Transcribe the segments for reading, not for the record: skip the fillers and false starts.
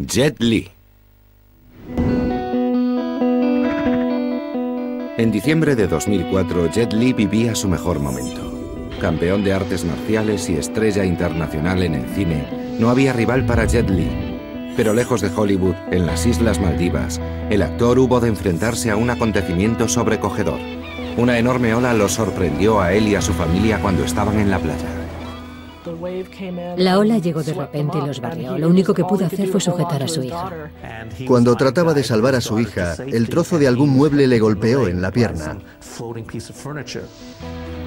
Jet Li. En diciembre de 2004, Jet Li vivía su mejor momento. Campeón de artes marciales y estrella internacional en el cine, no había rival para Jet Li. Pero lejos de Hollywood, en las Islas Maldivas, el actor hubo de enfrentarse a un acontecimiento sobrecogedor. Una enorme ola lo sorprendió a él y a su familia cuando estaban en la playa. La ola llegó de repente y los barrió. Lo único que pudo hacer fue sujetar a su hija. Cuando trataba de salvar a su hija, el trozo de algún mueble le golpeó en la pierna.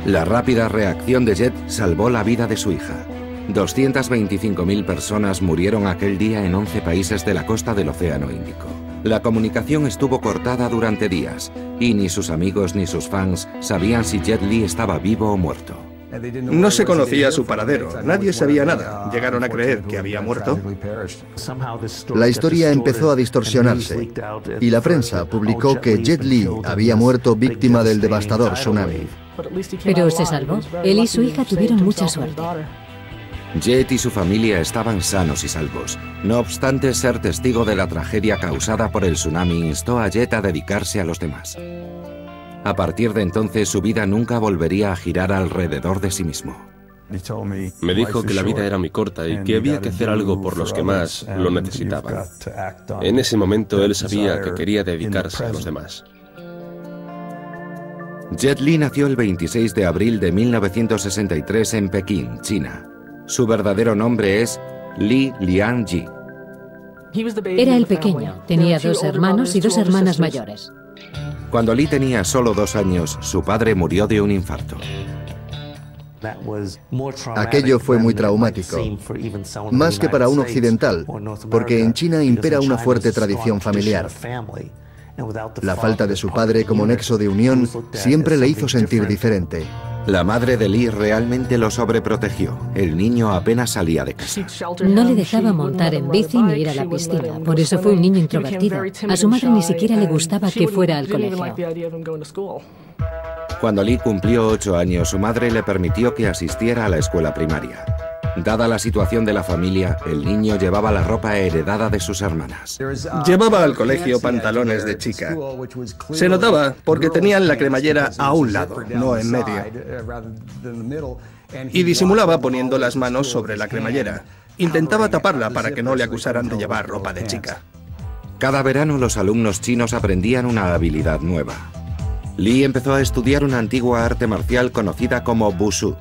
La rápida reacción de Jet salvó la vida de su hija. 225.000 personas murieron aquel día en 11 países de la costa del Océano Índico. La comunicación estuvo cortada durante días y ni sus amigos ni sus fans sabían si Jet Li estaba vivo o muerto. No se conocía su paradero, nadie sabía nada. Llegaron a creer que había muerto. La historia empezó a distorsionarse y la prensa publicó que Jet Li había muerto víctima del devastador tsunami. Pero se salvó. Él y su hija tuvieron mucha suerte. Jet y su familia estaban sanos y salvos. No obstante, ser testigo de la tragedia causada por el tsunami instó a Jet a dedicarse a los demás. A partir de entonces, su vida nunca volvería a girar alrededor de sí mismo. Me dijo que la vida era muy corta y que había que hacer algo por los que más lo necesitaban. En ese momento él sabía que quería dedicarse a los demás. Jet Li nació el 26 de abril de 1963 en Pekín, China. Su verdadero nombre es Li Lianji. Era el pequeño. Tenía 2 hermanos y 2 hermanas mayores. Cuando Li tenía solo 2 años, su padre murió de un infarto. Aquello fue muy traumático, más que para un occidental, porque en China impera una fuerte tradición familiar. La falta de su padre como nexo de unión siempre le hizo sentir diferente. La madre de Li realmente lo sobreprotegió. El niño apenas salía de casa. No le dejaba montar en bici ni ir a la piscina. Por eso fue un niño introvertido. A su madre ni siquiera le gustaba que fuera al colegio. Cuando Li cumplió 8 años, su madre le permitió que asistiera a la escuela primaria. Dada la situación de la familia, el niño llevaba la ropa heredada de sus hermanas. Llevaba al colegio pantalones de chica. Se notaba porque tenían la cremallera a un lado, no en medio. Y disimulaba poniendo las manos sobre la cremallera. Intentaba taparla para que no le acusaran de llevar ropa de chica. Cada verano los alumnos chinos aprendían una habilidad nueva. Li empezó a estudiar una antigua arte marcial conocida como Wushu.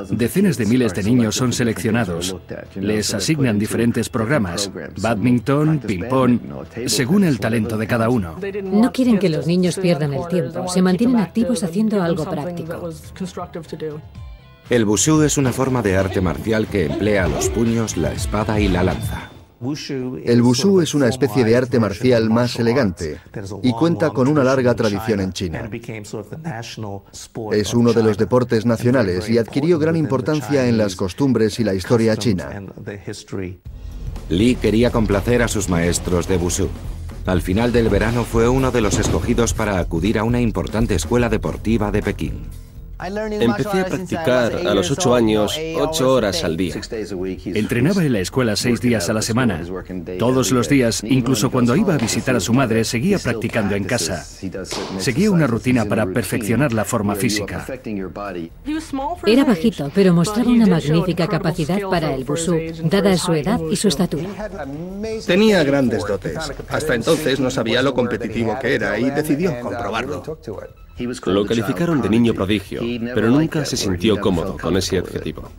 Decenas de miles de niños son seleccionados. Les asignan diferentes programas, bádminton, ping-pong, según el talento de cada uno. No quieren que los niños pierdan el tiempo. Se mantienen activos haciendo algo práctico. El Wushu es una forma de arte marcial que emplea los puños, la espada y la lanza. El Wushu es una especie de arte marcial más elegante y cuenta con una larga tradición en China. Es uno de los deportes nacionales y adquirió gran importancia en las costumbres y la historia china. Li quería complacer a sus maestros de Wushu. Al final del verano fue uno de los escogidos para acudir a una importante escuela deportiva de Pekín. Empecé a practicar a los 8 años, 8 horas al día. Entrenaba en la escuela 6 días a la semana. Todos los días, incluso cuando iba a visitar a su madre, seguía practicando en casa. Seguía una rutina para perfeccionar la forma física. Era bajito, pero mostraba una magnífica capacidad para el Wushu, dada su edad y su estatura. Tenía grandes dotes. Hasta entonces no sabía lo competitivo que era y decidió comprobarlo. Lo calificaron de niño prodigio, pero nunca se sintió cómodo con ese adjetivo.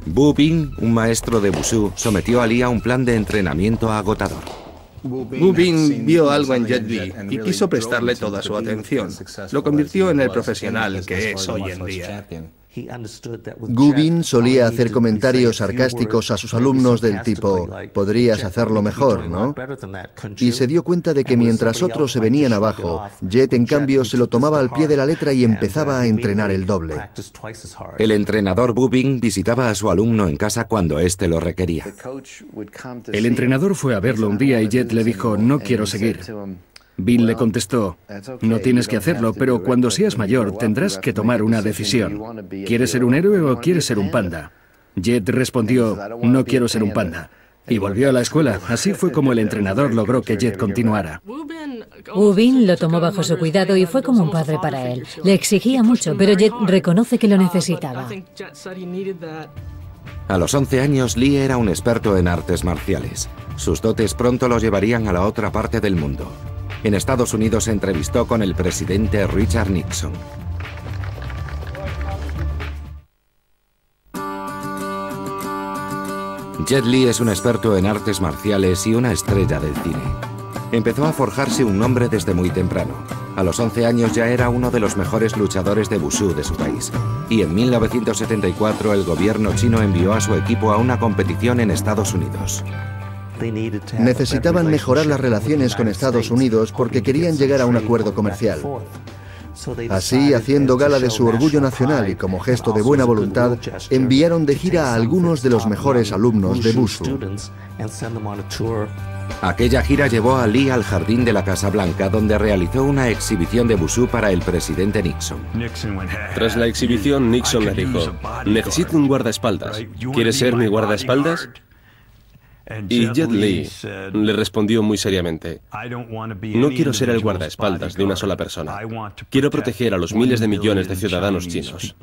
Bu Bing, un maestro de Wushu, sometió a Li a un plan de entrenamiento agotador. Bu Bing vio algo en Jet Li y quiso prestarle toda su atención. Lo convirtió en el profesional que es hoy en día. Gu Bin solía hacer comentarios sarcásticos a sus alumnos del tipo, podrías hacerlo mejor, ¿no? Y se dio cuenta de que mientras otros se venían abajo, Jet en cambio se lo tomaba al pie de la letra y empezaba a entrenar el doble. El entrenador Bu Bing visitaba a su alumno en casa cuando éste lo requería. El entrenador fue a verlo un día y Jet le dijo, no quiero seguir. Bin le contestó, no tienes que hacerlo, pero cuando seas mayor tendrás que tomar una decisión. ¿Quieres ser un héroe o quieres ser un panda? Jet respondió, no quiero ser un panda. Y volvió a la escuela. Así fue como el entrenador logró que Jet continuara. Woo Bin lo tomó bajo su cuidado y fue como un padre para él. Le exigía mucho, pero Jet reconoce que lo necesitaba. A los 11 años, Lee era un experto en artes marciales. Sus dotes pronto lo llevarían a la otra parte del mundo. En Estados Unidos se entrevistó con el presidente Richard Nixon. Jet Li es un experto en artes marciales y una estrella del cine. Empezó a forjarse un nombre desde muy temprano. A los 11 años ya era uno de los mejores luchadores de Wushu de su país. Y en 1974 el gobierno chino envió a su equipo a una competición en Estados Unidos. Necesitaban mejorar las relaciones con Estados Unidos porque querían llegar a un acuerdo comercial. Así, haciendo gala de su orgullo nacional y como gesto de buena voluntad, enviaron de gira a algunos de los mejores alumnos de Wushu. Aquella gira llevó a Lee al jardín de la Casa Blanca, donde realizó una exhibición de Wushu para el presidente Nixon. Tras la exhibición, Nixon le dijo: necesito un guardaespaldas. ¿Quieres ser mi guardaespaldas? Y Jet Li le respondió muy seriamente: no quiero ser el guardaespaldas de una sola persona. Quiero proteger a los miles de millones de ciudadanos chinos.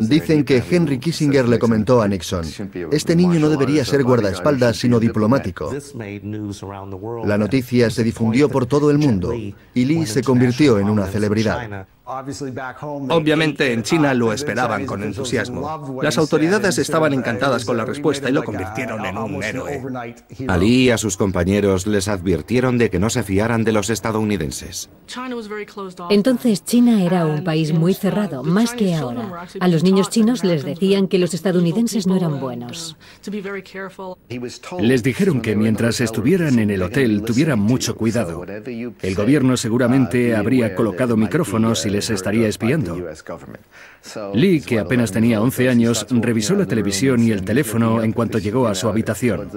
Dicen que Henry Kissinger le comentó a Nixon: este niño no debería ser guardaespaldas sino diplomático. La noticia se difundió por todo el mundo y Lee se convirtió en una celebridad. Obviamente en China lo esperaban con entusiasmo. Las autoridades estaban encantadas con la respuesta y lo convirtieron en un héroe. A Lee y a sus compañeros les advirtieron de que no se fiaran de los estadounidenses. Entonces China era un país muy cerrado, más que ahora. A los niños chinos les decían que los estadounidenses no eran buenos. Les dijeron que mientras estuvieran en el hotel tuvieran mucho cuidado. El gobierno seguramente habría colocado micrófonos y les estaría espiando. Lee, que apenas tenía 11 años, revisó la televisión y el teléfono en cuanto llegó a su habitación.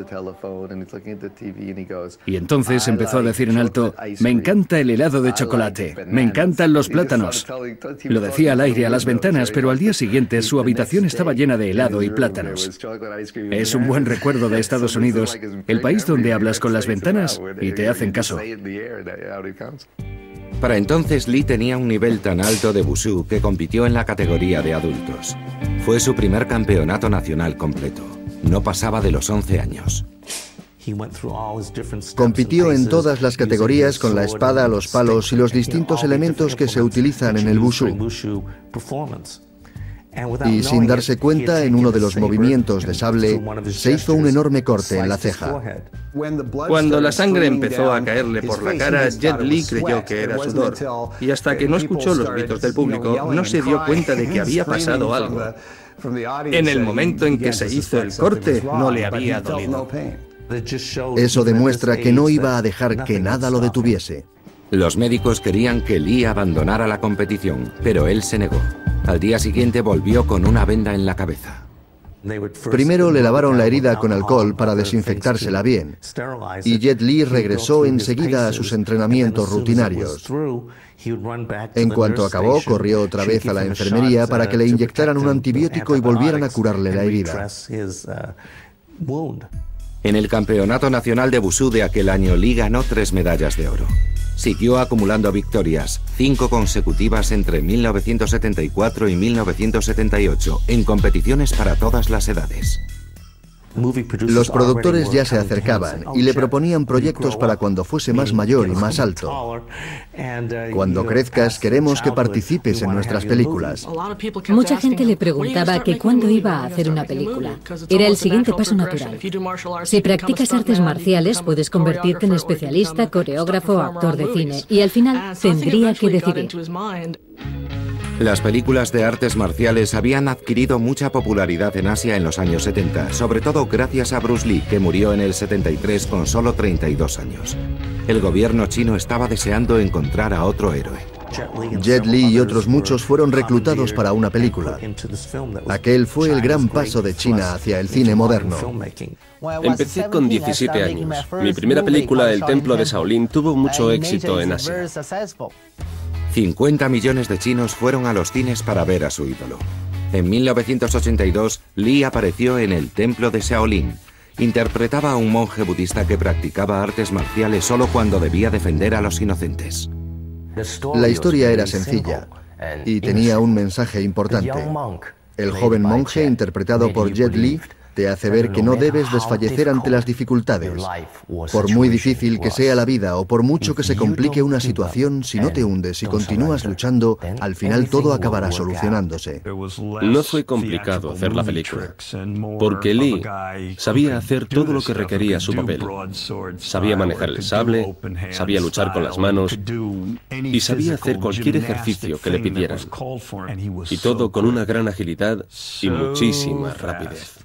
Y entonces empezó a decir en alto: me encanta el helado de chocolate, me encantan los plátanos. Lo decía al aire a las ventanas, pero al día siguiente su habitación estaba llena de helado y plátanos. Es un buen recuerdo de Estados Unidos, el país donde hablas con las ventanas y te hacen caso. Para entonces, Lee tenía un nivel tan alto de Wushu que compitió en la categoría de adultos. Fue su primer campeonato nacional completo. No pasaba de los 11 años. Compitió en todas las categorías con la espada, los palos y los distintos elementos que se utilizan en el Wushu. Y sin darse cuenta, en uno de los movimientos de sable, se hizo un enorme corte en la ceja. Cuando la sangre empezó a caerle por la cara, Jet Li creyó que era sudor. Y hasta que no escuchó los gritos del público, no se dio cuenta de que había pasado algo. En el momento en que se hizo el corte, no le había dolido. Eso demuestra que no iba a dejar que nada lo detuviese. Los médicos querían que Lee abandonara la competición, pero él se negó. Al día siguiente volvió con una venda en la cabeza. Primero le lavaron la herida con alcohol para desinfectársela bien, y Jet Li regresó enseguida a sus entrenamientos rutinarios. En cuanto acabó, corrió otra vez a la enfermería para que le inyectaran un antibiótico y volvieran a curarle la herida. En el Campeonato Nacional de Wushu de aquel año, Lee ganó 3 medallas de oro. Siguió acumulando victorias, 5 consecutivas entre 1974 y 1978, en competiciones para todas las edades. Los productores ya se acercaban y le proponían proyectos para cuando fuese más mayor y más alto. Cuando crezcas, queremos que participes en nuestras películas. Mucha gente le preguntaba que cuándo iba a hacer una película. Era el siguiente paso natural. Si practicas artes marciales, puedes convertirte en especialista, coreógrafo o actor de cine. Y al final tendría que decidir. Las películas de artes marciales habían adquirido mucha popularidad en Asia en los años 70, sobre todo gracias a Bruce Lee, que murió en el 73 con solo 32 años. El gobierno chino estaba deseando encontrar a otro héroe. Jet Li y otros muchos fueron reclutados para una película. Aquel fue el gran paso de China hacia el cine moderno. Empecé con 17 años. Mi primera película, El Templo de Shaolin, tuvo mucho éxito en Asia. 50 millones de chinos fueron a los cines para ver a su ídolo. En 1982, Lee apareció en El Templo de Shaolin interpretaba a un monje budista que practicaba artes marciales solo cuando debía defender a los inocentes. La historia era sencilla y tenía un mensaje importante. El joven monje, interpretado por Jet Li, te hace ver que no debes desfallecer ante las dificultades. Por muy difícil que sea la vida o por mucho que se complique una situación, si no te hundes y continúas luchando, al final todo acabará solucionándose. No fue complicado hacer la película, porque Lee sabía hacer todo lo que requería su papel. Sabía manejar el sable, sabía luchar con las manos y sabía hacer cualquier ejercicio que le pidieran. Y todo con una gran agilidad y muchísima rapidez.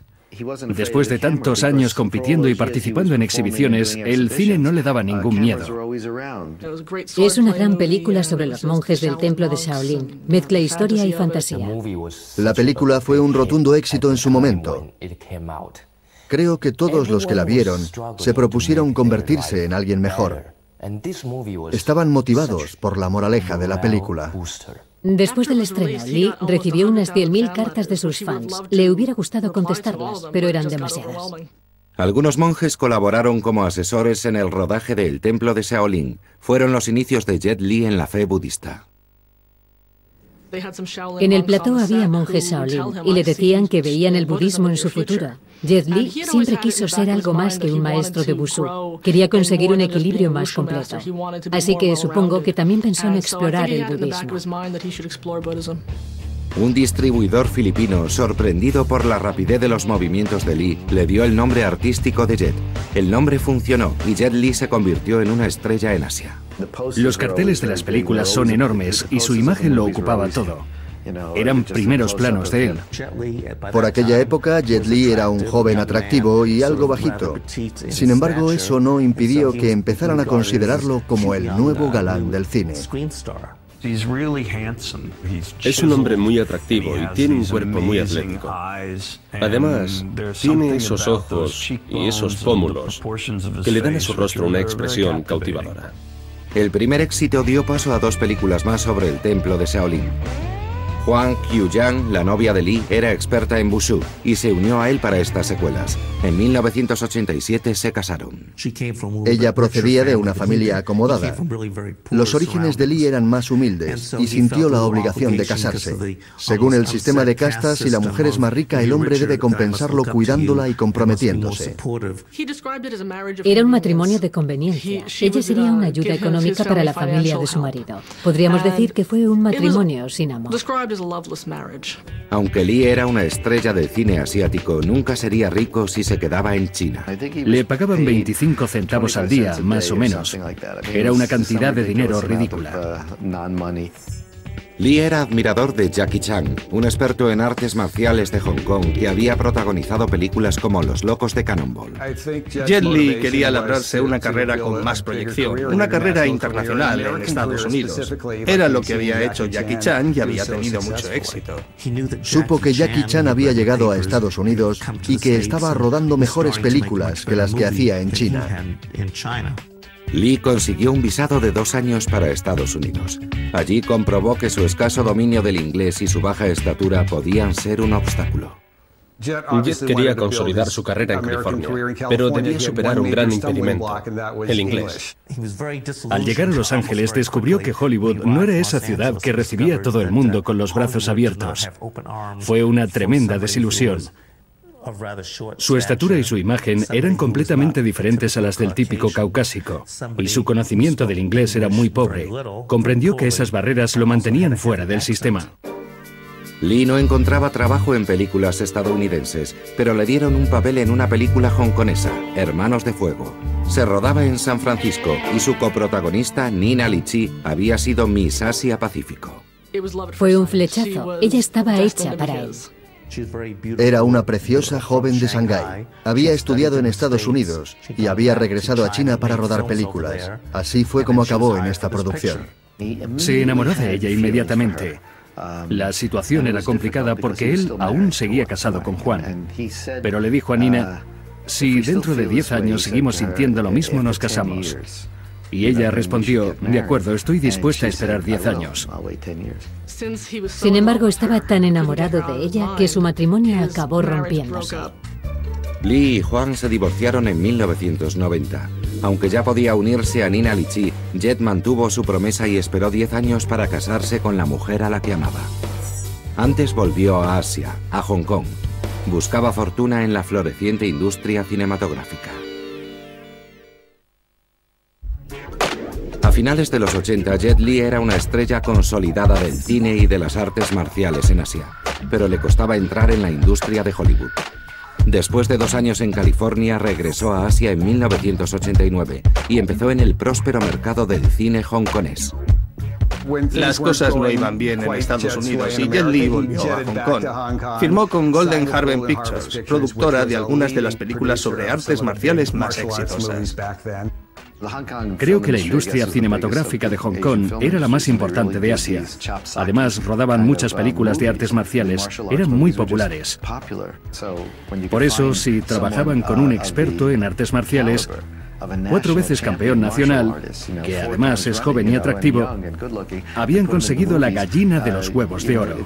Después de tantos años compitiendo y participando en exhibiciones, el cine no le daba ningún miedo. Es una gran película sobre los monjes del templo de Shaolin. Mezcla historia y fantasía. La película fue un rotundo éxito en su momento. Creo que todos los que la vieron se propusieron convertirse en alguien mejor. Estaban motivados por la moraleja de la película. Después del estreno, Lee recibió unas 100.000 cartas de sus fans. Le hubiera gustado contestarlas, pero eran demasiadas. Algunos monjes colaboraron como asesores en el rodaje de El Templo de Shaolin. Fueron los inicios de Jet Li en la fe budista. En el plató había monjes Shaolin y le decían que veían el budismo en su futuro. Jet Li siempre quiso ser algo más que un maestro de Wushu. Quería conseguir un equilibrio más completo. Así que supongo que también pensó en explorar el budismo. Un distribuidor filipino, sorprendido por la rapidez de los movimientos de Lee, le dio el nombre artístico de Jet. El nombre funcionó y Jet Li se convirtió en una estrella en Asia. Los carteles de las películas son enormes y su imagen lo ocupaba todo. Eran primeros planos de él. Por aquella época, Jet Li era un joven atractivo y algo bajito. Sin embargo, eso no impidió que empezaran a considerarlo como el nuevo galán del cine. Es un hombre muy atractivo y tiene un cuerpo muy atlético. Además, tiene esos ojos y esos pómulos que le dan a su rostro una expresión cautivadora. El primer éxito dio paso a 2 películas más sobre el templo de Shaolin. Huang Qiuyang, la novia de Lee, era experta en Wushu y se unió a él para estas secuelas. En 1987 se casaron. Ella procedía de una familia acomodada. Los orígenes de Lee eran más humildes y sintió la obligación de casarse. Según el sistema de castas, si la mujer es más rica, el hombre debe compensarlo cuidándola y comprometiéndose. Era un matrimonio de conveniencia. Ella sería una ayuda económica para la familia de su marido. Podríamos decir que fue un matrimonio sin amor. Aunque Lee era una estrella del cine asiático, nunca sería rico si se quedaba en China. Le pagaban 25 centavos al día, más o menos. Era una cantidad de dinero ridícula. Lee era admirador de Jackie Chan, un experto en artes marciales de Hong Kong que había protagonizado películas como Los Locos de Cannonball. Jet Li quería labrarse una carrera con más proyección, una carrera internacional en Estados Unidos. Era lo que había hecho Jackie Chan y había tenido mucho éxito. Supo que Jackie Chan había llegado a Estados Unidos y que estaba rodando mejores películas que las que hacía en China. Lee consiguió un visado de 2 años para Estados Unidos. Allí comprobó que su escaso dominio del inglés y su baja estatura podían ser un obstáculo. Jet quería consolidar su carrera en California, pero debía superar un gran impedimento, el inglés. Al llegar a Los Ángeles descubrió que Hollywood no era esa ciudad que recibía a todo el mundo con los brazos abiertos. Fue una tremenda desilusión. Su estatura y su imagen eran completamente diferentes a las del típico caucásico, y su conocimiento del inglés era muy pobre. Comprendió que esas barreras lo mantenían fuera del sistema. Lee no encontraba trabajo en películas estadounidenses, pero le dieron un papel en una película hongkonesa, Hermanos de Fuego. Se rodaba en San Francisco y su coprotagonista, Nina Lichi, había sido Miss Asia Pacífico. Fue un flechazo. Ella estaba hecha para él. Era una preciosa joven de Shanghái. Había estudiado en Estados Unidos y había regresado a China para rodar películas. Así fue como acabó en esta producción. Se enamoró de ella inmediatamente. La situación era complicada porque él aún seguía casado con Juan. Pero le dijo a Nina, si dentro de 10 años seguimos sintiendo lo mismo, nos casamos. Y ella respondió, de acuerdo, estoy dispuesta a esperar 10 años. Sin embargo, estaba tan enamorado de ella que su matrimonio acabó rompiéndose. Lee y Hwang se divorciaron en 1990. Aunque ya podía unirse a Nina Lichi, Jet mantuvo su promesa y esperó 10 años para casarse con la mujer a la que amaba. Antes volvió a Asia, a Hong Kong. Buscaba fortuna en la floreciente industria cinematográfica. A finales de los 80, Jet Li era una estrella consolidada del cine y de las artes marciales en Asia, pero le costaba entrar en la industria de Hollywood. Después de 2 años en California, regresó a Asia en 1989 y empezó en el próspero mercado del cine hongkonés. Las cosas no iban bien en Estados Unidos y Jet Li volvió a Hong Kong. Firmó con Golden Harvest Pictures, productora de algunas de las películas sobre artes marciales más exitosas. Creo que la industria cinematográfica de Hong Kong era la más importante de Asia. Además, rodaban muchas películas de artes marciales. Eran muy populares. Por eso, si trabajaban con un experto en artes marciales, 4 veces campeón nacional, que además es joven y atractivo, habían conseguido la gallina de los huevos de oro.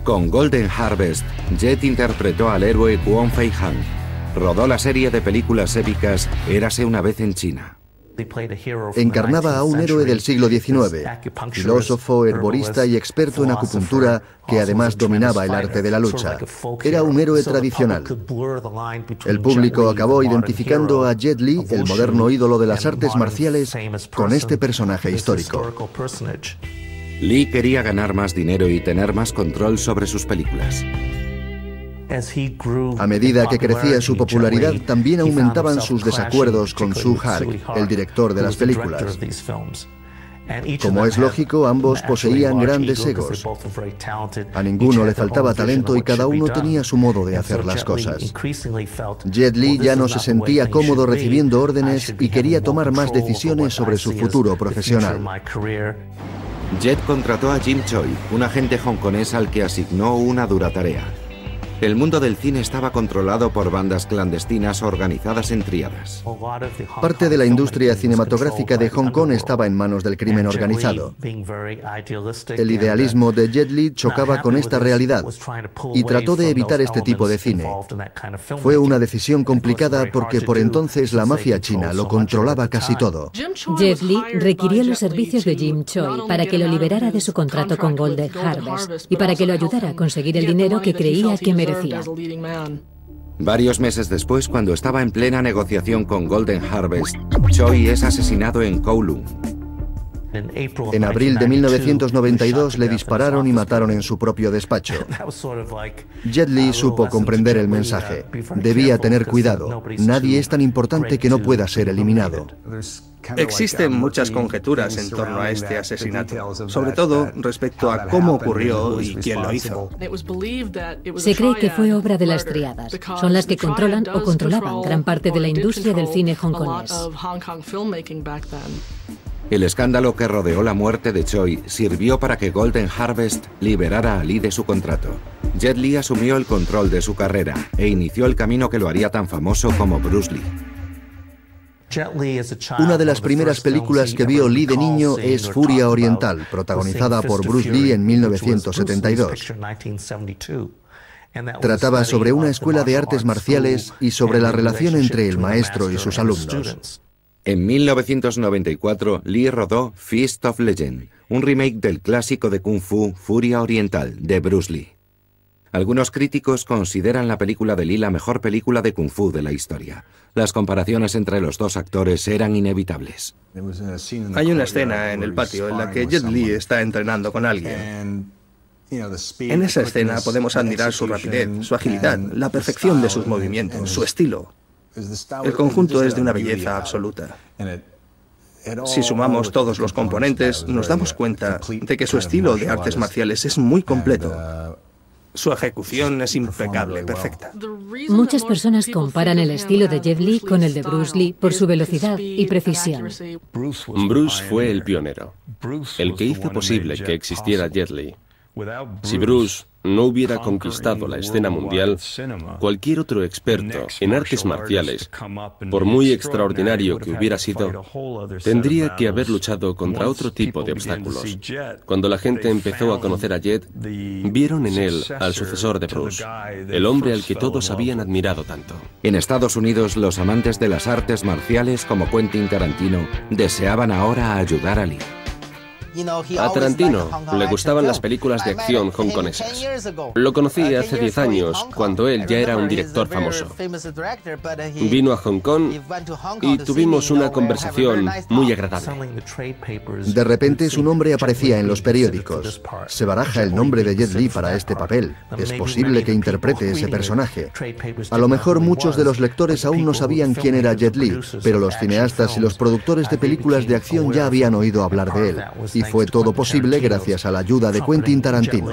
Con Golden Harvest, Jet interpretó al héroe Kwon Fei-han. Rodó la serie de películas épicas Érase una vez en China. Encarnaba a un héroe del siglo XIX, filósofo, herborista y experto en acupuntura que además dominaba el arte de la lucha. Era un héroe tradicional. El público acabó identificando a Jet Li, el moderno ídolo de las artes marciales, con este personaje histórico. Lee quería ganar más dinero y tener más control sobre sus películas. A medida que crecía su popularidad, también aumentaban sus desacuerdos con Soo Hark, el director de las películas. Como es lógico, ambos poseían grandes egos. A ninguno le faltaba talento y cada uno tenía su modo de hacer las cosas. Jet Li ya no se sentía cómodo recibiendo órdenes y quería tomar más decisiones sobre su futuro profesional. Jet contrató a Jim Choi, un agente hongkonés al que asignó una dura tarea. El mundo del cine estaba controlado por bandas clandestinas organizadas en tríadas. Parte de la industria cinematográfica de Hong Kong estaba en manos del crimen organizado. El idealismo de Jet Li chocaba con esta realidad y trató de evitar este tipo de cine. Fue una decisión complicada porque por entonces la mafia china lo controlaba casi todo. Jet Li requirió los servicios de Jim Choi para que lo liberara de su contrato con Golden Harvest y para que lo ayudara a conseguir el dinero que creía que merecía. Varios meses después, cuando estaba en plena negociación con Golden Harvest, Choi es asesinado en Kowloon. En abril de 1992 le dispararon y mataron en su propio despacho. Jet Li supo comprender el mensaje. Debía tener cuidado. Nadie es tan importante que no pueda ser eliminado. Existen muchas conjeturas en torno a este asesinato, sobre todo respecto a cómo ocurrió y quién lo hizo. Se cree que fue obra de las tríadas. Son las que controlan o controlaban gran parte de la industria del cine hongkonés. El escándalo que rodeó la muerte de Choi sirvió para que Golden Harvest liberara a Lee de su contrato. Jet Li asumió el control de su carrera e inició el camino que lo haría tan famoso como Bruce Lee. Una de las primeras películas que vio Lee de niño es Furia Oriental, protagonizada por Bruce Lee en 1972. Trataba sobre una escuela de artes marciales y sobre la relación entre el maestro y sus alumnos. En 1994, Lee rodó Fist of Legend, un remake del clásico de Kung Fu Furia Oriental, de Bruce Lee. Algunos críticos consideran la película de Lee la mejor película de Kung Fu de la historia. Las comparaciones entre los dos actores eran inevitables. Hay una escena en el patio en la que Jet Li está entrenando con alguien. En esa escena podemos admirar su rapidez, su agilidad, la perfección de sus movimientos, su estilo. El conjunto es de una belleza absoluta. Si sumamos todos los componentes, nos damos cuenta de que su estilo de artes marciales es muy completo. Su ejecución es impecable, perfecta. Muchas personas comparan el estilo de Jet Li con el de Bruce Lee por su velocidad y precisión. Bruce fue el pionero, el que hizo posible que existiera Jet Li. Si Bruce no hubiera conquistado la escena mundial, cualquier otro experto en artes marciales, por muy extraordinario que hubiera sido, tendría que haber luchado contra otro tipo de obstáculos. Cuando la gente empezó a conocer a Jet, vieron en él al sucesor de Bruce, el hombre al que todos habían admirado tanto. En Estados Unidos, los amantes de las artes marciales como Quentin Tarantino deseaban ahora ayudar a Lee. A Tarantino le gustaban las películas de acción hongkonesas. Lo conocí hace 10 años, cuando él ya era un director famoso. Vino a Hong Kong y tuvimos una conversación muy agradable. De repente su nombre aparecía en los periódicos. Se baraja el nombre de Jet Li para este papel. Es posible que interprete ese personaje. A lo mejor muchos de los lectores aún no sabían quién era Jet Li, pero los cineastas y los productores de películas de acción ya habían oído hablar de él. Y fue todo posible gracias a la ayuda de Quentin Tarantino.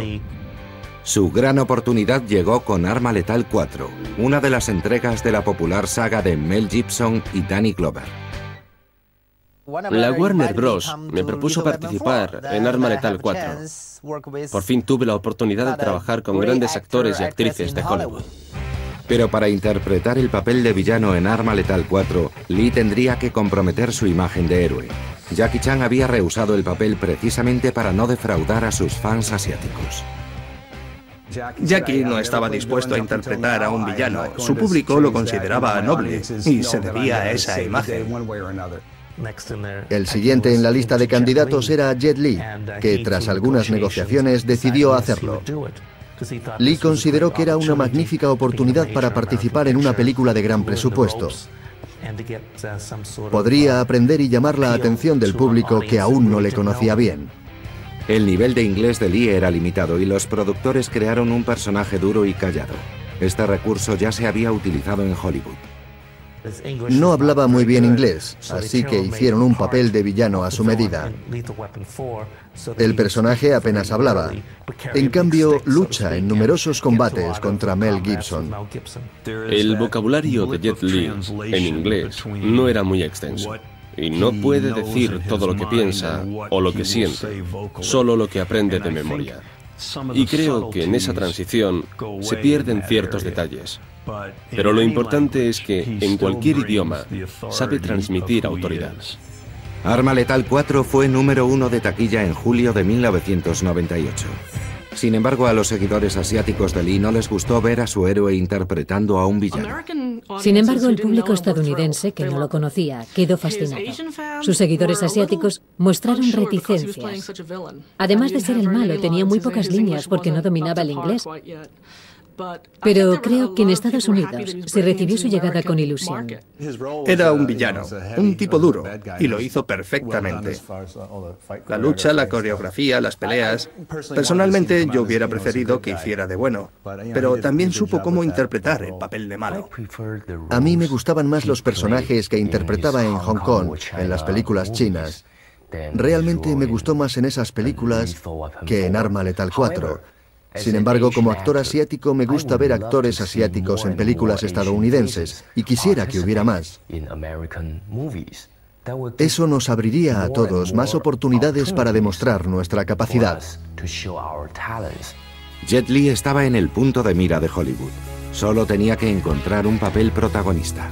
Su gran oportunidad llegó con Arma Letal 4, una de las entregas de la popular saga de Mel Gibson y Danny Glover. La Warner Bros. Me propuso participar en Arma Letal 4. Por fin tuve la oportunidad de trabajar con grandes actores y actrices de Hollywood. Pero para interpretar el papel de villano en Arma Letal 4, Lee tendría que comprometer su imagen de héroe. Jackie Chan había rehusado el papel precisamente para no defraudar a sus fans asiáticos. Jackie no estaba dispuesto a interpretar a un villano. Su público lo consideraba noble y se debía a esa imagen. El siguiente en la lista de candidatos era Jet Li, que tras algunas negociaciones decidió hacerlo. Lee consideró que era una magnífica oportunidad para participar en una película de gran presupuesto. Podría aprender y llamar la atención del público que aún no le conocía bien. El nivel de inglés de Lee era limitado y los productores crearon un personaje duro y callado. Este recurso ya se había utilizado en Hollywood. No hablaba muy bien inglés, así que hicieron un papel de villano a su medida. El personaje apenas hablaba. En cambio, lucha en numerosos combates contra Mel Gibson. El vocabulario de Jet Li en inglés no era muy extenso. Y no puede decir todo lo que piensa o lo que siente, solo lo que aprende de memoria. Y creo que en esa transición se pierden ciertos detalles. Pero lo importante es que, en cualquier idioma, sabe transmitir autoridad. Arma Letal 4 fue número 1 de taquilla en julio de 1998. Sin embargo, a los seguidores asiáticos de Lee no les gustó ver a su héroe interpretando a un villano. Sin embargo, el público estadounidense, que no lo conocía, quedó fascinado. Sus seguidores asiáticos mostraron reticencias. Además de ser el malo, tenía muy pocas líneas porque no dominaba el inglés. Pero creo que en Estados Unidos se recibió su llegada con ilusión. Era un villano, un tipo duro, y lo hizo perfectamente. La lucha, la coreografía, las peleas... Personalmente yo hubiera preferido que hiciera de bueno, pero también supo cómo interpretar el papel de malo. A mí me gustaban más los personajes que interpretaba en Hong Kong, en las películas chinas. Realmente me gustó más en esas películas que en Arma Letal 4. Sin embargo, como actor asiático me gusta ver actores asiáticos en películas estadounidenses y quisiera que hubiera más. Eso nos abriría a todos más oportunidades para demostrar nuestra capacidad. Jet Li estaba en el punto de mira de Hollywood. Solo tenía que encontrar un papel protagonista.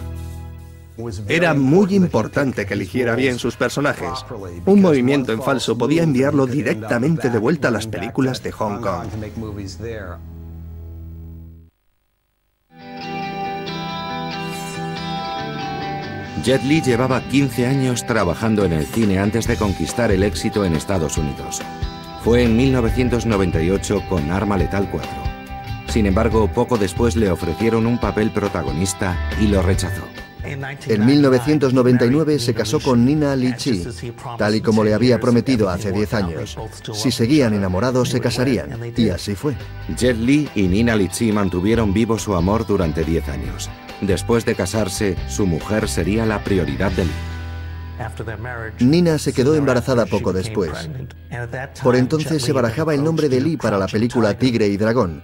Era muy importante que eligiera bien sus personajes. Un movimiento en falso podía enviarlo directamente de vuelta a las películas de Hong Kong. Jet Li llevaba 15 años trabajando en el cine antes de conquistar el éxito en Estados Unidos. Fue en 1998 con Arma Letal 4. Sin embargo, poco después le ofrecieron un papel protagonista y lo rechazó. En 1999 se casó con Nina Lichi, tal y como le había prometido hace 10 años. Si seguían enamorados, se casarían, y así fue. Jet Li y Nina Lichi mantuvieron vivo su amor durante 10 años. Después de casarse, su mujer sería la prioridad de Lee. Nina se quedó embarazada poco después. Por entonces se barajaba el nombre de Lee para la película Tigre y Dragón.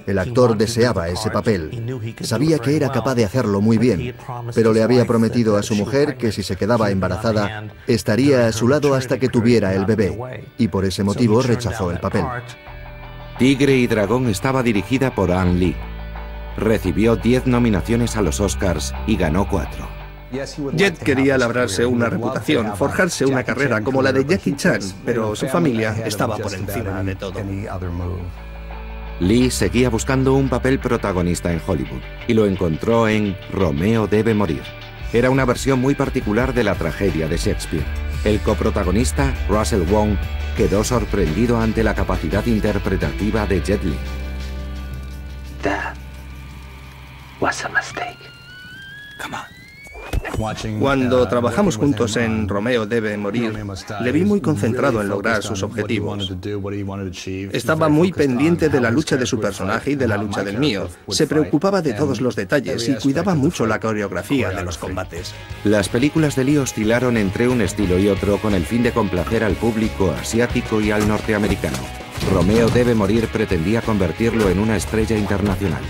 El actor deseaba ese papel. Sabía que era capaz de hacerlo muy bien, pero le había prometido a su mujer que si se quedaba embarazada, estaría a su lado hasta que tuviera el bebé, y por ese motivo rechazó el papel. Tigre y Dragón estaba dirigida por Ang Lee. Recibió 10 nominaciones a los Oscars y ganó 4. Jet quería labrarse una reputación, forjarse una carrera como la de Jackie Chan, pero su familia estaba por encima de todo. Lee seguía buscando un papel protagonista en Hollywood y lo encontró en Romeo debe morir. Era una versión muy particular de la tragedia de Shakespeare. El coprotagonista, Russell Wong, quedó sorprendido ante la capacidad interpretativa de Jet Li. That was a mistake. Come on. Cuando trabajamos juntos en Romeo debe morir, le vi muy concentrado en lograr sus objetivos. Estaba muy pendiente de la lucha de su personaje y de la lucha del mío. Se preocupaba de todos los detalles y cuidaba mucho la coreografía de los combates. Las películas de Lee oscilaron entre un estilo y otro con el fin de complacer al público asiático y al norteamericano. Romeo debe morir pretendía convertirlo en una estrella internacional.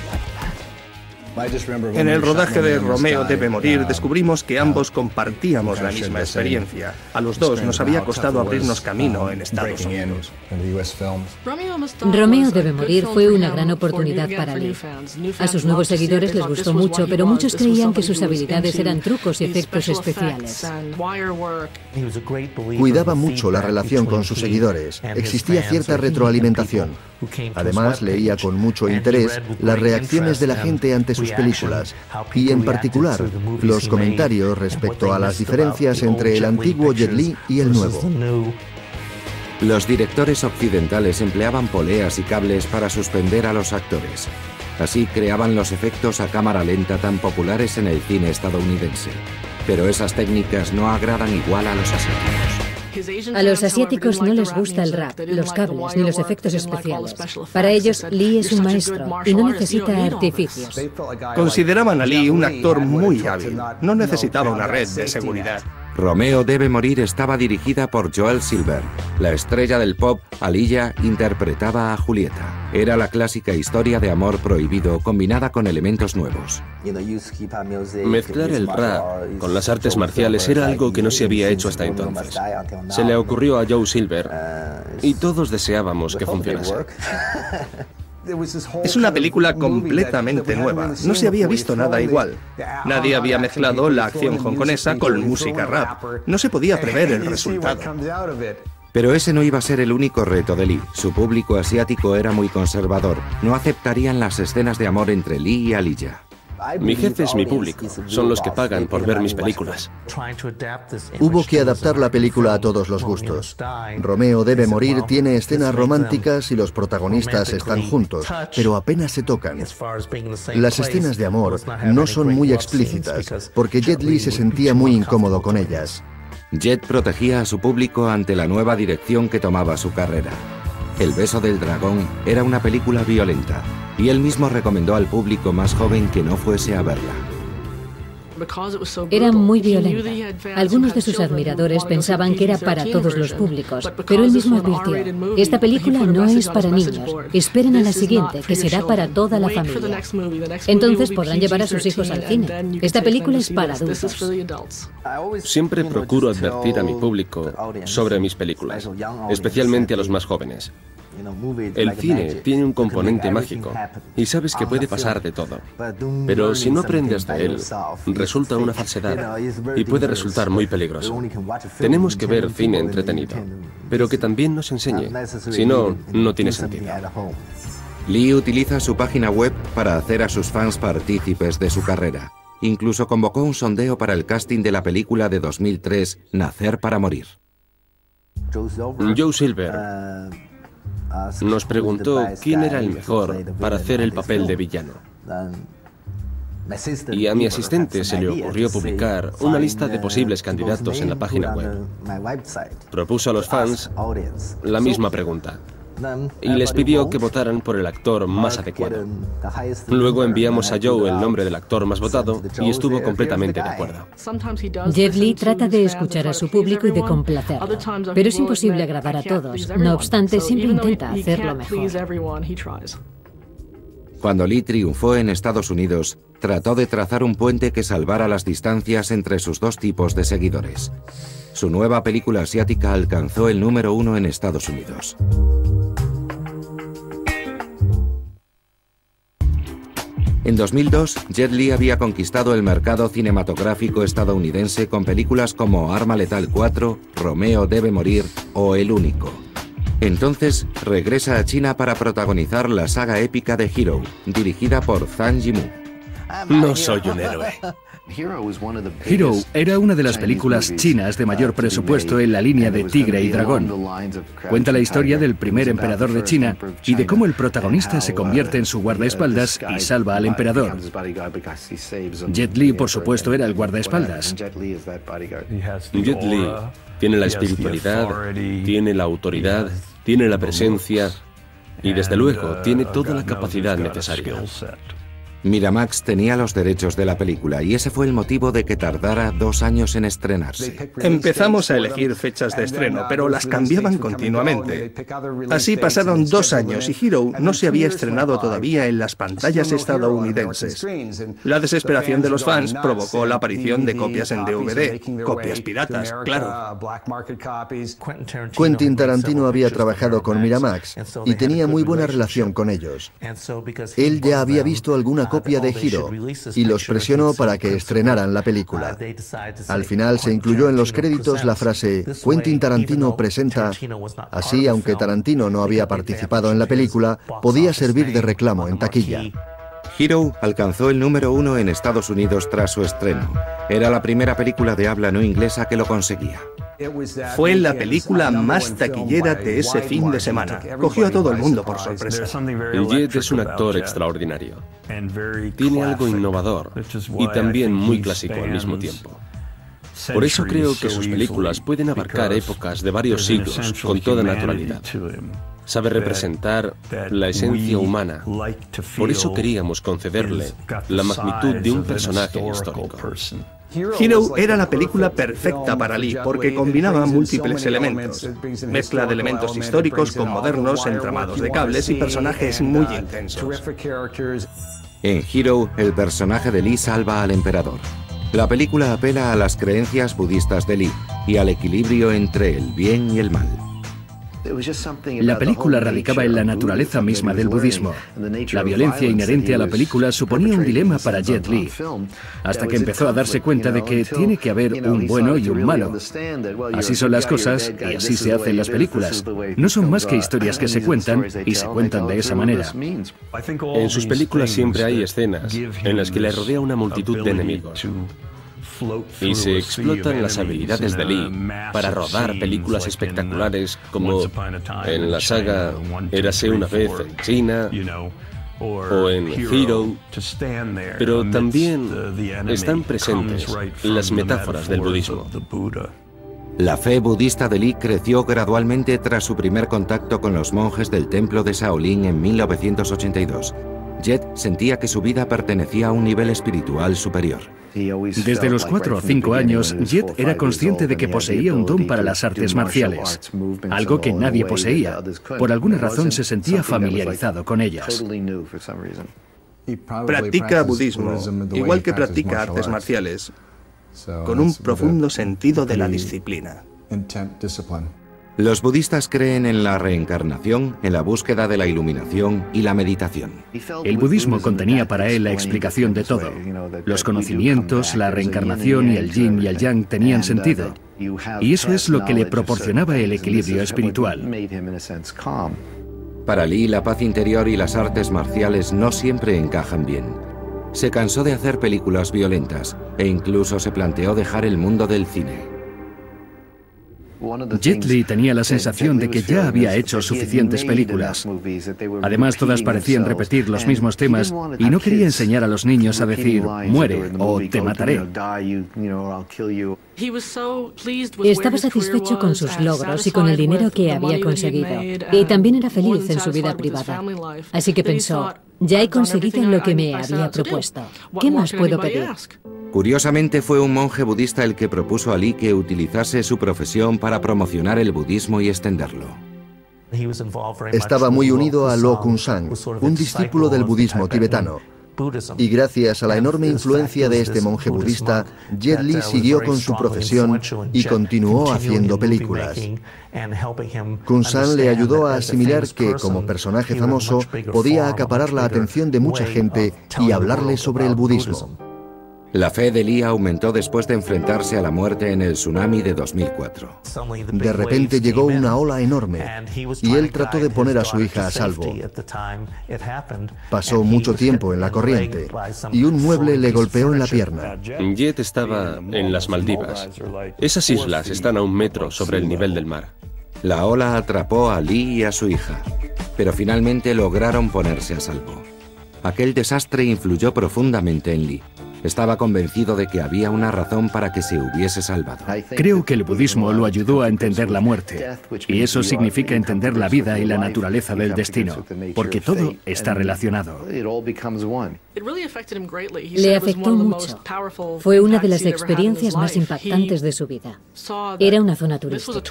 En el rodaje de Romeo debe morir descubrimos que ambos compartíamos la misma experiencia. A los dos nos había costado abrirnos camino en Estados Unidos. Romeo debe morir fue una gran oportunidad para Lee. A sus nuevos seguidores les gustó mucho, pero muchos creían que sus habilidades eran trucos y efectos especiales. Cuidaba mucho la relación con sus seguidores. Existía cierta retroalimentación. Además, leía con mucho interés las reacciones de la gente ante sus películas y, en particular, los comentarios respecto a las diferencias entre el antiguo Jet Li y el nuevo. Los directores occidentales empleaban poleas y cables para suspender a los actores. Así creaban los efectos a cámara lenta tan populares en el cine estadounidense. Pero esas técnicas no agradan igual a los asiáticos. A los asiáticos no les gusta el rap, los cables ni los efectos especiales. Para ellos, Lee es un maestro y no necesita artificios. Consideraban a Lee un actor muy hábil. No necesitaba una red de seguridad. Romeo debe morir estaba dirigida por Joel Silver. La estrella del pop, Aaliyah, interpretaba a Julieta. Era la clásica historia de amor prohibido combinada con elementos nuevos. Mezclar el rap con las artes marciales era algo que no se había hecho hasta entonces. Se le ocurrió a Joe Silver y todos deseábamos que funcionase. Es una película completamente nueva. No se había visto nada igual. Nadie había mezclado la acción hongkonesa con música rap. No se podía prever el resultado. Pero ese no iba a ser el único reto de Lee. Su público asiático era muy conservador. No aceptarían las escenas de amor entre Lee y Aaliyah. Mi jefe es mi público. Son los que pagan por ver mis películas. Hubo que adaptar la película a todos los gustos. Romeo debe morir tiene escenas románticas y los protagonistas están juntos, pero apenas se tocan. Las escenas de amor no son muy explícitas, porque Jet Li se sentía muy incómodo con ellas. Jet protegía a su público ante la nueva dirección que tomaba su carrera. El beso del dragón era una película violenta, y él mismo recomendó al público más joven que no fuese a verla. Era muy violenta. Algunos de sus admiradores pensaban que era para todos los públicos, pero él mismo advirtió: esta película no es para niños, esperen a la siguiente, que será para toda la familia. Entonces podrán llevar a sus hijos al cine. Esta película es para adultos. Siempre procuro advertir a mi público sobre mis películas, especialmente a los más jóvenes. El cine tiene un componente mágico y sabes que puede pasar de todo. Pero si no aprendes de él, resulta una falsedad y puede resultar muy peligroso. Tenemos que ver cine entretenido, pero que también nos enseñe. Si no, no tiene sentido. Lee utiliza su página web para hacer a sus fans partícipes de su carrera. Incluso convocó un sondeo para el casting de la película de 2003, Nacer para morir. Joe Silver nos preguntó quién era el mejor para hacer el papel de villano. Y a mi asistente se le ocurrió publicar una lista de posibles candidatos en la página web. Propuso a los fans la misma pregunta y les pidió que votaran por el actor más adecuado. Luego enviamos a Joe el nombre del actor más votado y estuvo completamente de acuerdo. Jet Li trata de escuchar a su público y de complacerlo, pero es imposible agradar a todos. No obstante, siempre intenta hacerlo mejor. Cuando Lee triunfó en Estados Unidos, trató de trazar un puente que salvara las distancias entre sus dos tipos de seguidores. Su nueva película asiática alcanzó el número 1 en Estados Unidos. En 2002, Jet Li había conquistado el mercado cinematográfico estadounidense con películas como Arma Letal 4, Romeo debe morir o El Único. Entonces, regresa a China para protagonizar la saga épica de Hero, dirigida por Zhang Yimou. No soy un héroe. Hero era una de las películas chinas de mayor presupuesto en la línea de Tigre y Dragón. Cuenta la historia del primer emperador de China y de cómo el protagonista se convierte en su guardaespaldas y salva al emperador. Jet Li, por supuesto, era el guardaespaldas. Jet Li tiene la espiritualidad, tiene la autoridad, tiene la presencia y, desde luego, tiene toda la capacidad necesaria. Miramax tenía los derechos de la película y ese fue el motivo de que tardara 2 años en estrenarse. Empezamos a elegir fechas de estreno, pero las cambiaban continuamente. Así pasaron 2 años y Hero no se había estrenado todavía en las pantallas estadounidenses. La desesperación de los fans provocó la aparición de copias en DVD, copias piratas, claro. Quentin Tarantino había trabajado con Miramax y tenía muy buena relación con ellos. Él ya había visto alguna copia de Hero y los presionó para que estrenaran la película. Al final se incluyó en los créditos la frase Quentin Tarantino presenta. Así, aunque Tarantino no había participado en la película, podía servir de reclamo en taquilla. Hero alcanzó el número 1 en Estados Unidos tras su estreno. Era la primera película de habla no inglesa que lo conseguía. Fue la película más taquillera de ese fin de semana. Cogió a todo el mundo por sorpresa. Jet es un actor extraordinario. Tiene algo innovador y también muy clásico al mismo tiempo. Por eso creo que sus películas pueden abarcar épocas de varios siglos con toda naturalidad. Sabe representar la esencia humana. Por eso queríamos concederle la magnitud de un personaje histórico. Hero era la película perfecta para Lee porque combinaba múltiples elementos. Mezcla de elementos históricos con modernos, entramados de cables y personajes muy intensos. En Hero, el personaje de Lee salva al emperador. La película apela a las creencias budistas de Lee y al equilibrio entre el bien y el mal. La película radicaba en la naturaleza misma del budismo. La violencia inherente a la película suponía un dilema para Jet Li, hasta que empezó a darse cuenta de que tiene que haber un bueno y un malo. Así son las cosas y así se hacen las películas. No son más que historias que se cuentan y se cuentan de esa manera. En sus películas siempre hay escenas en las que le rodea una multitud de enemigos. Y se explotan las habilidades de Lee para rodar películas espectaculares como en la saga Érase una vez en China o en Hero, pero también están presentes las metáforas del budismo. La fe budista de Lee creció gradualmente tras su primer contacto con los monjes del templo de Shaolin en 1982. Jet sentía que su vida pertenecía a un nivel espiritual superior. Desde los 4 o 5 años, Jet era consciente de que poseía un don para las artes marciales, algo que nadie poseía. Por alguna razón se sentía familiarizado con ellas. Practica budismo, igual que practica artes marciales, con un profundo sentido de la disciplina. Los budistas creen en la reencarnación, en la búsqueda de la iluminación y la meditación. El budismo contenía para él la explicación de todo. Los conocimientos, la reencarnación y el yin y el yang tenían sentido. Y eso es lo que le proporcionaba el equilibrio espiritual. Para Lee, la paz interior y las artes marciales no siempre encajan bien. Se cansó de hacer películas violentas e incluso se planteó dejar el mundo del cine. Jet Li tenía la sensación de que ya había hecho suficientes películas. Además, todas parecían repetir los mismos temas y no quería enseñar a los niños a decir «muere» o «te mataré». Estaba satisfecho con sus logros y con el dinero que había conseguido. Y también era feliz en su vida privada. Así que pensó, ya he conseguido lo que me había propuesto. ¿Qué más puedo pedir? Curiosamente, fue un monje budista el que propuso a Lee que utilizase su profesión para promocionar el budismo y extenderlo. Estaba muy unido a Lo Kung Sang, un discípulo del budismo tibetano. Y gracias a la enorme influencia de este monje budista, Jet Li siguió con su profesión y continuó haciendo películas. Kun San le ayudó a asimilar que, como personaje famoso, podía acaparar la atención de mucha gente y hablarle sobre el budismo. La fe de Lee aumentó después de enfrentarse a la muerte en el tsunami de 2004. De repente llegó una ola enorme y él trató de poner a su hija a salvo. Pasó mucho tiempo en la corriente y un mueble le golpeó en la pierna. Jet estaba en las Maldivas. Esas islas están a 1 metro sobre el nivel del mar. La ola atrapó a Lee y a su hija, pero finalmente lograron ponerse a salvo. Aquel desastre influyó profundamente en Lee. Estaba convencido de que había una razón para que se hubiese salvado. Creo que el budismo lo ayudó a entender la muerte, y eso significa entender la vida y la naturaleza del destino, porque todo está relacionado. Le afectó mucho. Fue una de las experiencias más impactantes de su vida. Era una zona turística.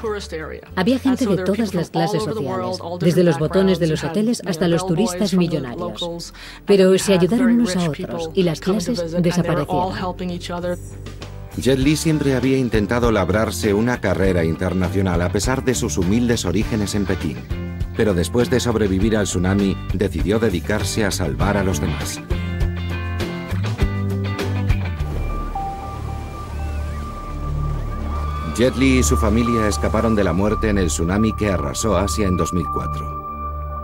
Había gente de todas las clases sociales, desde los botones de los hoteles hasta los turistas millonarios. Pero se ayudaron unos a otros y las clases desaparecieron. Jet Li siempre había intentado labrarse una carrera internacional a pesar de sus humildes orígenes en Pekín. Pero después de sobrevivir al tsunami, decidió dedicarse a salvar a los demás. Jet Li y su familia escaparon de la muerte en el tsunami que arrasó Asia en 2004.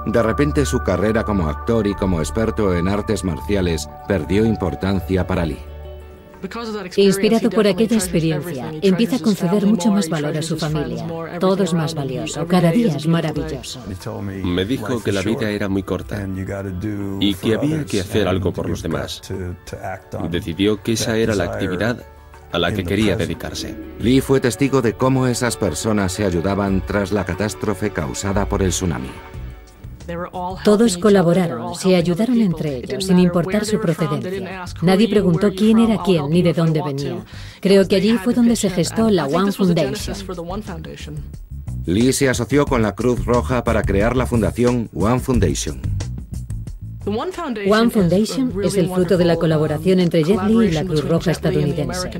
De repente su carrera como actor y como experto en artes marciales perdió importancia para Lee. Inspirado por aquella experiencia, empieza a conceder mucho más valor a su familia. Todo es más valioso, cada día es maravilloso. Me dijo que la vida era muy corta y que había que hacer algo por los demás. Decidió que esa era la actividad a la que quería dedicarse. Lee fue testigo de cómo esas personas se ayudaban tras la catástrofe causada por el tsunami. Todos colaboraron, se ayudaron entre ellos, sin importar su procedencia. Nadie preguntó quién era quién ni de dónde venía. Creo que allí fue donde se gestó la One Foundation. Lee se asoció con la Cruz Roja para crear la fundación One Foundation. One Foundation es el fruto de la colaboración entre Jet Li y la Cruz Roja estadounidense.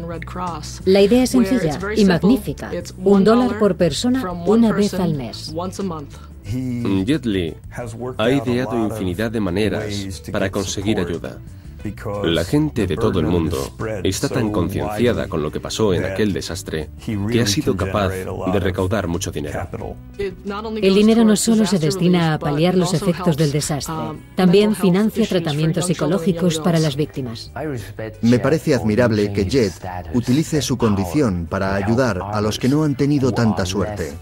La idea es sencilla y magnífica. $1 por persona una vez al mes. Jet Li ha ideado infinidad de maneras para conseguir ayuda. La gente de todo el mundo está tan concienciada con lo que pasó en aquel desastre que ha sido capaz de recaudar mucho dinero. El dinero no solo se destina a paliar los efectos del desastre, también financia tratamientos psicológicos para las víctimas. Me parece admirable que Jet utilice su condición para ayudar a los que no han tenido tanta suerte.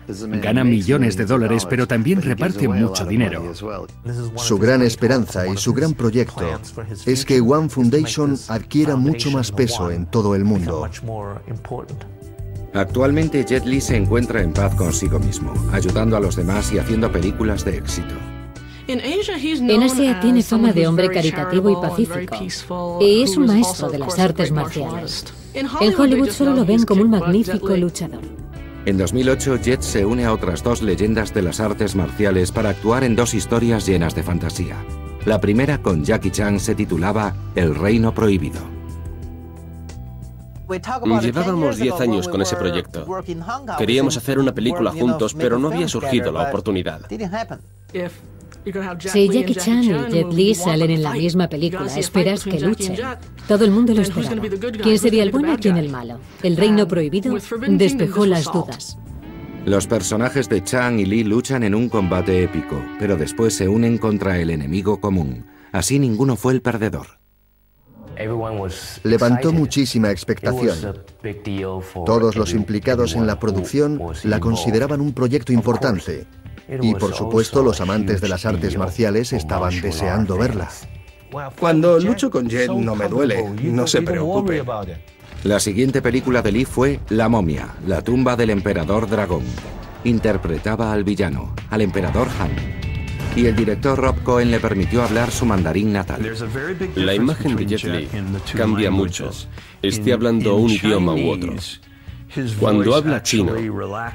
Gana millones de dólares, pero también reparte mucho dinero. Su gran esperanza y su gran proyecto es que One Foundation adquiera mucho más peso en todo el mundo. Actualmente Jet Li se encuentra en paz consigo mismo, ayudando a los demás y haciendo películas de éxito. En Asia tiene fama de hombre caritativo y pacífico, y es un maestro de las artes marciales. En Hollywood solo lo ven como un magnífico luchador. En 2008, Jet se une a otras 2 leyendas de las artes marciales para actuar en 2 historias llenas de fantasía. La primera, con Jackie Chan, se titulaba El Reino Prohibido. Llevábamos 10 años con ese proyecto. Queríamos hacer una película juntos, pero no había surgido la oportunidad. Si Jackie Chan y Jet Li salen en la misma película, esperas que luchen. Todo el mundo lo esperaba. ¿Quién sería el bueno y quién el malo? El Reino Prohibido despejó las dudas. Los personajes de Chan y Lee luchan en un combate épico, pero después se unen contra el enemigo común. Así ninguno fue el perdedor. Levantó muchísima expectación. Todos los implicados en la producción la consideraban un proyecto importante. Y por supuesto los amantes de las artes marciales estaban deseando verla. Cuando lucho con Jet no me duele, no se preocupe. La siguiente película de Lee fue La momia, la tumba del emperador dragón. Interpretaba al villano, al emperador Han. Y el director Rob Cohen le permitió hablar su mandarín natal. La imagen de Jet Li cambia mucho, esté hablando un idioma u otro. Cuando habla chino,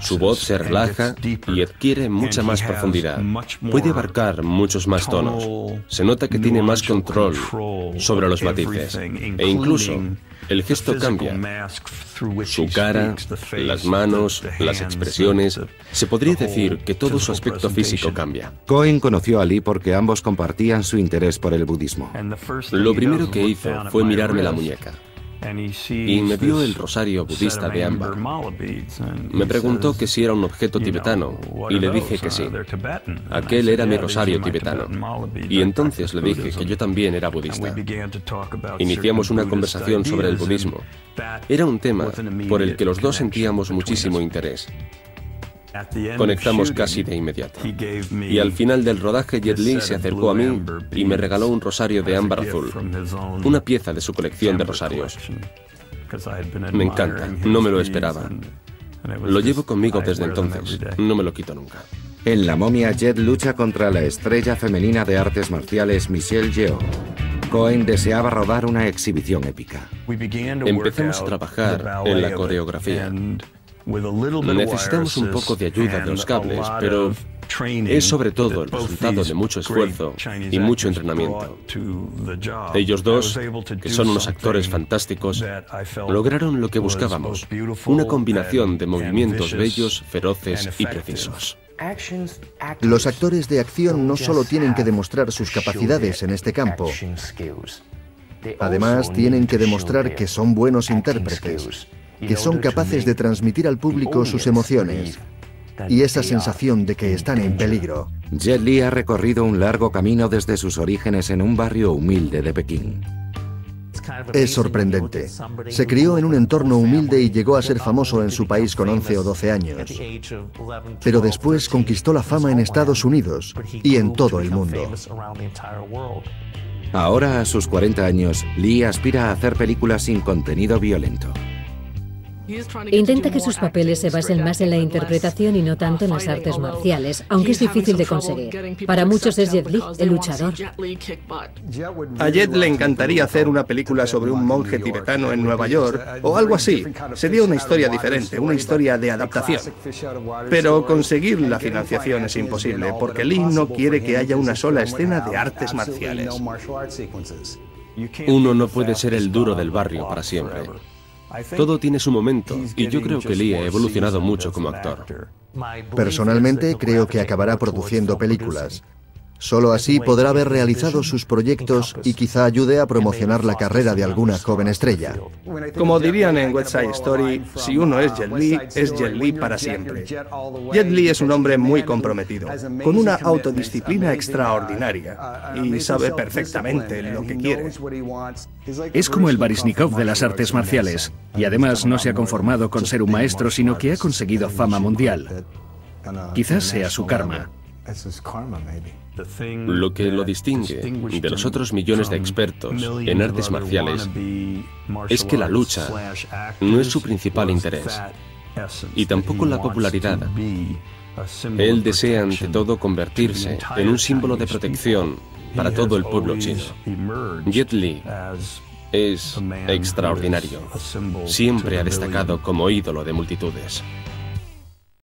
su voz se relaja y adquiere mucha más profundidad. Puede abarcar muchos más tonos. Se nota que tiene más control sobre los matices. E incluso, el gesto cambia. Su cara, las manos, las expresiones. Se podría decir que todo su aspecto físico cambia. Cohen conoció a Lee porque ambos compartían su interés por el budismo. Lo primero que hizo fue mirarme la muñeca. Y me vio el rosario budista de ámbar. Me preguntó que si era un objeto tibetano y le dije que sí. Aquel era mi rosario tibetano. Y entonces le dije que yo también era budista. Iniciamos una conversación sobre el budismo. Era un tema por el que los dos sentíamos muchísimo interés. Conectamos casi de inmediato. Y al final del rodaje, Jet Li se acercó a mí y me regaló un rosario de ámbar azul, una pieza de su colección de rosarios. Me encanta, no me lo esperaba. Lo llevo conmigo desde entonces, no me lo quito nunca. En La momia, Jet lucha contra la estrella femenina de artes marciales Michelle Yeoh. Cohen deseaba rodar una exhibición épica. Empezamos a trabajar en la coreografía. Necesitamos un poco de ayuda de los cables, pero es sobre todo el resultado de mucho esfuerzo y mucho entrenamiento. Ellos dos, que son unos actores fantásticos, lograron lo que buscábamos, una combinación de movimientos bellos, feroces y precisos. Los actores de acción no solo tienen que demostrar sus capacidades en este campo, además tienen que demostrar que son buenos intérpretes, que son capaces de transmitir al público sus emociones y esa sensación de que están en peligro. Jet Li ha recorrido un largo camino desde sus orígenes en un barrio humilde de Pekín. Es sorprendente. Se crió en un entorno humilde y llegó a ser famoso en su país con 11 o 12 años. Pero después conquistó la fama en Estados Unidos y en todo el mundo. Ahora, a sus 40 años, Lee aspira a hacer películas sin contenido violento. Intenta que sus papeles se basen más en la interpretación y no tanto en las artes marciales, aunque es difícil de conseguir. Para muchos es Jet Li, el luchador. A Jet le encantaría hacer una película sobre un monje tibetano en Nueva York, o algo así. Sería una historia diferente, una historia de adaptación. Pero conseguir la financiación es imposible, porque Lee no quiere que haya una sola escena de artes marciales. Uno no puede ser el duro del barrio para siempre. Todo tiene su momento, y yo creo que Lee ha evolucionado mucho como actor. Personalmente, creo que acabará produciendo películas. Solo así podrá haber realizado sus proyectos y quizá ayude a promocionar la carrera de alguna joven estrella. Como dirían en West Side Story, si uno es Jet Li para siempre. Jet Li es un hombre muy comprometido, con una autodisciplina extraordinaria, y sabe perfectamente lo que quiere. Es como el Baryshnikov de las artes marciales, y además no se ha conformado con ser un maestro, sino que ha conseguido fama mundial. Quizás sea su karma. Lo que lo distingue de los otros millones de expertos en artes marciales es que la lucha no es su principal interés, y tampoco la popularidad. Él desea ante todo convertirse en un símbolo de protección para todo el pueblo chino. Jet Li es extraordinario. Siempre ha destacado como ídolo de multitudes.